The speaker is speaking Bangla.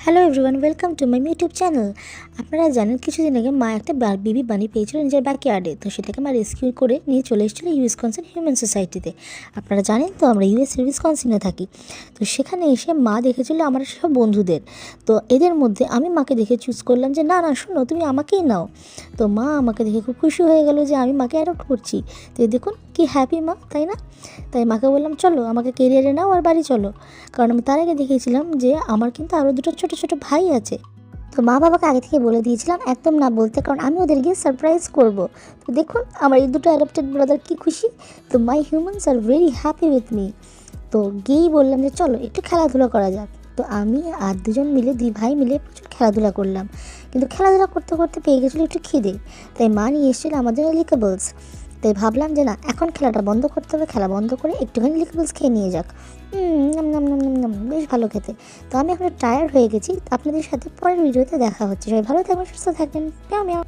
Hello everyone, welcome to my YouTube channel. আপনারা জানেন কিছুদিন আগে মা একটা বেবি বানি পেয়েছিল নিজের ব্যাকইয়ার্ডে। তো সেটাকে মা রেস্কিউ করে নিয়ে চলে এসেছিলো উইসকনসিন হিউম্যান সোসাইটিতে। আপনারা জানেন তো আমরা ইউএসের উইসকনসিনে থাকি। তো সেখানে এসে মা দেখেছিল আমার সব বন্ধুদের। তো এদের মধ্যে আমি মাকে দেখে চুজ করলাম যে না না শোনো, তুমি আমাকেই নাও। তো মা আমাকে দেখে খুব খুশি হয়ে গেল যে আমি মাকে অ্যাডপ্ট করছি। তো দেখুন কি হ্যাপি মা, তাই না? তাই মাকে বললাম চলো আমাকে কেরিয়ারে নাও আর বাড়ি চলো। কারণ আমি তার আগে দেখিয়েছিলাম যে আমার কিন্তু আরও দুটো ছোটো ছোটো ভাই আছে। তো মা বাবাকে আগে থেকে বলে দিয়েছিলাম একদম না বলতে, কারণ আমি ওদের গিয়ে সারপ্রাইজ করব। তো দেখুন আমার এই দুটো অ্যাডপ্টেড ব্রাদার কী খুশি। তো my humans are very happy with me. তো গিয়েই বললাম যে চলো একটু খেলাধুলা করা যাক। তো আমি আর দুই ভাই মিলে প্রচুর খেলাধুলা করলাম। কিন্তু খেলাধুলা করতে করতে পেয়ে গেছিলো একটু খিদে। তাই মা নিয়ে এসেছিলো আমাদের লিকাবলস। তাই ভাবলাম যে না, এখন খেলাটা বন্ধ করতে হবে, খেলা বন্ধ করে একটুখানি লিকাবলস খেয়ে নিয়ে যাক। নাম নাম নাম নাম নাম, বেশ ভালো খেতে। তো আমি এখন টায়ার্ড হয়ে গেছি। আপনাদের সাথে পরের ভিডিওতে দেখা হচ্ছে। সবাই ভালো থাকবেন, সুস্থ থাকবেন। Meow Miao.